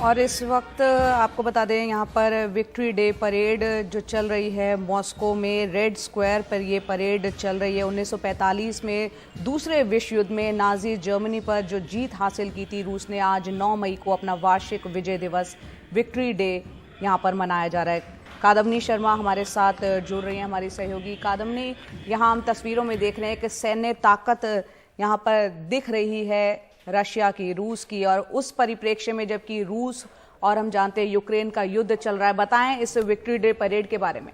और इस वक्त आपको बता दें यहाँ पर विक्ट्री डे परेड जो चल रही है मॉस्को में रेड स्क्वायर पर ये परेड चल रही है। 1945 में दूसरे विश्व युद्ध में नाजी जर्मनी पर जो जीत हासिल की थी रूस ने, आज 9 मई को अपना वार्षिक विजय दिवस विक्ट्री डे यहाँ पर मनाया जा रहा है। कादम्नी शर्मा हमारे साथ जुड़ रही हैं, हमारी सहयोगी। कादम्नी, यहाँ हम तस्वीरों में देख रहे हैं कि सैन्य ताकत यहाँ पर दिख रही है रशिया की, रूस की, और उस परिप्रेक्ष्य में जबकि रूस और हम जानते हैं यूक्रेन का युद्ध चल रहा है। बताएं इस विक्ट्री डे परेड के बारे में।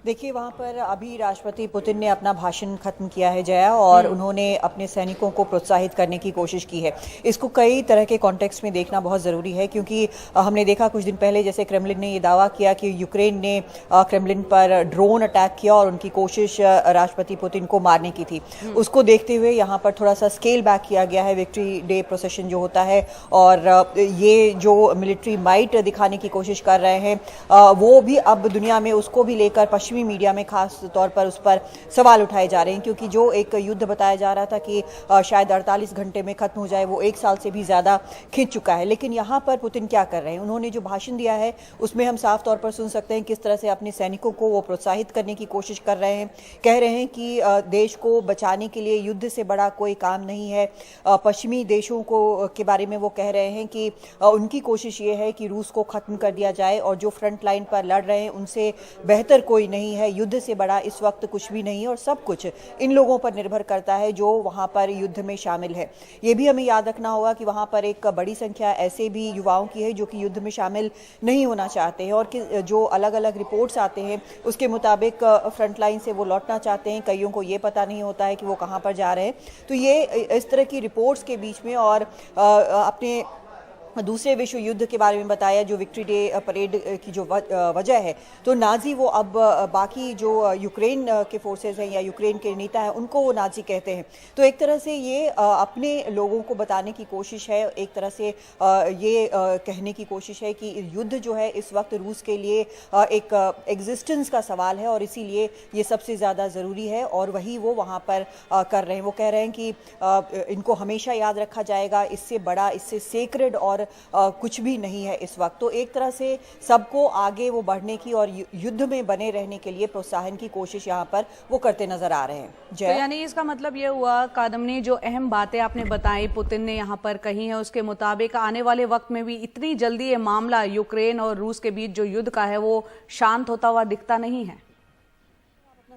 देखिए, वहाँ पर अभी राष्ट्रपति पुतिन ने अपना भाषण खत्म किया है जया, और उन्होंने अपने सैनिकों को प्रोत्साहित करने की कोशिश की है। इसको कई तरह के कॉन्टेक्स्ट में देखना बहुत ज़रूरी है, क्योंकि हमने देखा कुछ दिन पहले जैसे क्रेमलिन ने ये दावा किया कि यूक्रेन ने क्रेमलिन पर ड्रोन अटैक किया और उनकी कोशिश राष्ट्रपति पुतिन को मारने की थी। उसको देखते हुए यहाँ पर थोड़ा सा स्केल बैक किया गया है विक्ट्री डे प्रोसेशन जो होता है, और ये जो मिलिट्री माइट दिखाने की कोशिश कर रहे हैं वो भी अब दुनिया में उसको भी लेकर पश्चिमी मीडिया में खास तौर पर उस पर सवाल उठाए जा रहे हैं, क्योंकि जो एक युद्ध बताया जा रहा था कि शायद 48 घंटे में खत्म हो जाए, वो 1 साल से भी ज्यादा खिंच चुका है। लेकिन यहाँ पर पुतिन क्या कर रहे हैं, उन्होंने जो भाषण दिया है उसमें हम साफ तौर पर सुन सकते हैं किस तरह से अपने सैनिकों को वो प्रोत्साहित करने की कोशिश कर रहे हैं। कह रहे हैं कि देश को बचाने के लिए युद्ध से बड़ा कोई काम नहीं है। पश्चिमी देशों को के बारे में वो कह रहे हैं कि उनकी कोशिश ये है कि रूस को खत्म कर दिया जाए, और जो फ्रंट लाइन पर लड़ रहे हैं उनसे बेहतर कोई नहीं है, युद्ध से बड़ा इस वक्त कुछ भी नहीं है, और सब कुछ इन लोगों पर निर्भर करता है जो वहां पर युद्ध में शामिल है। ये भी हमें याद रखना होगा कि वहां पर एक बड़ी संख्या ऐसे भी युवाओं की है जो कि युद्ध में शामिल नहीं होना चाहते हैं, और कि जो अलग अलग रिपोर्ट्स आते हैं उसके मुताबिक फ्रंट लाइन से वो लौटना चाहते हैं। कईयों को ये पता नहीं होता है कि वो कहाँ पर जा रहे हैं। तो ये इस तरह की रिपोर्ट्स के बीच में और अपने दूसरे विश्व युद्ध के बारे में बताया, जो विक्ट्री डे परेड की जो वजह है, तो नाजी वो अब बाकी जो यूक्रेन के फोर्सेस हैं या यूक्रेन के नेता हैं उनको वो नाजी कहते हैं। तो एक तरह से ये अपने लोगों को बताने की कोशिश है, एक तरह से ये कहने की कोशिश है कि युद्ध जो है इस वक्त रूस के लिए एक एग्जिस्टेंस का सवाल है, और इसीलिए ये सबसे ज़्यादा ज़रूरी है, और वही वो वहाँ पर कर रहे हैं। वो कह रहे हैं कि इनको हमेशा याद रखा जाएगा, इससे बड़ा, इससे सेक्रेड और कुछ भी नहीं है इस वक्त। तो एक तरह से सबको आगे वो बढ़ने की और युद्ध में बने रहने के लिए प्रोत्साहन की कोशिश यहाँ पर वो करते नजर आ रहे हैं। तो यानी इसका मतलब ये हुआ कादम्नी, जो अहम बातें आपने बताई पुतिन ने यहाँ पर कही है उसके मुताबिक आने वाले वक्त में भी इतनी जल्दी ये मामला यूक्रेन और रूस के बीच जो युद्ध का है वो शांत होता हुआ दिखता नहीं है।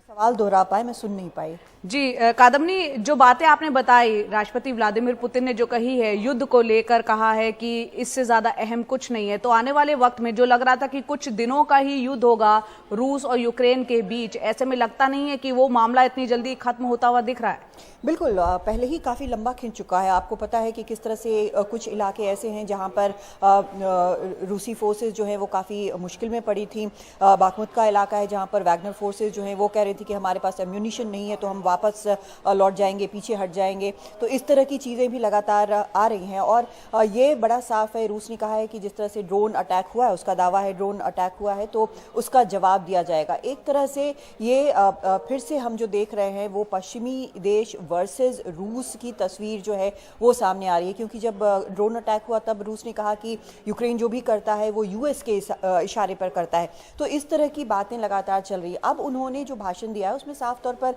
सवाल दोहरा पाए, मैं सुन नहीं पाई जी। कादम्नी, जो बातें आपने बताई, राष्ट्रपति व्लादिमीर पुतिन ने जो कही है, युद्ध को लेकर कहा है कि इससे ज्यादा अहम कुछ नहीं है, तो आने वाले वक्त में जो लग रहा था कि कुछ दिनों का ही युद्ध होगा रूस और यूक्रेन के बीच, ऐसे में लगता नहीं है कि वो मामला इतनी जल्दी खत्म होता हुआ दिख रहा है? बिल्कुल, पहले ही काफ़ी लंबा खिंच चुका है। आपको पता है कि किस तरह से कुछ इलाके ऐसे हैं जहां पर रूसी फोर्सेस जो हैं वो काफ़ी मुश्किल में पड़ी थी। बाखमुत का इलाका है जहां पर वैगनर फोर्सेस जो हैं वो कह रही थी कि हमारे पास एम्यूनिशन नहीं है, तो हम वापस लौट जाएंगे, पीछे हट जाएंगे। तो इस तरह की चीज़ें भी लगातार आ रही हैं, और ये बड़ा साफ है। रूस ने कहा है कि जिस तरह से ड्रोन अटैक हुआ है, उसका दावा है ड्रोन अटैक हुआ है, तो उसका जवाब दिया जाएगा। एक तरह से ये फिर से हम जो देख रहे हैं वो पश्चिमी देश वर्सेस रूस की तस्वीर जो है वो सामने आ रही है, क्योंकि जब ड्रोन अटैक हुआ तब रूस ने कहा कि यूक्रेन जो भी करता है वो यूएस के इशारे पर करता है। तो इस तरह की बातें लगातार चल रही है। अब उन्होंने जो भाषण दिया है उसमें साफ तौर पर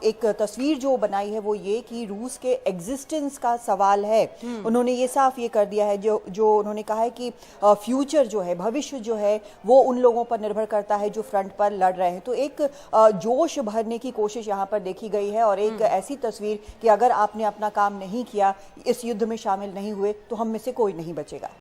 एक तस्वीर जो बनाई है वो ये कि रूस के एग्जिस्टेंस का सवाल है। उन्होंने ये साफ ये कर दिया है, जो उन्होंने कहा है कि फ्यूचर जो है, भविष्य जो है, वो उन लोगों पर निर्भर करता है जो फ्रंट पर लड़ रहे हैं। तो एक जोश भरने की कोशिश यहाँ पर देखी गई है, और एक ऐसी तस्वीर कि अगर आपने अपना काम नहीं किया, इस युद्ध में शामिल नहीं हुए, तो हम में से कोई नहीं बचेगा।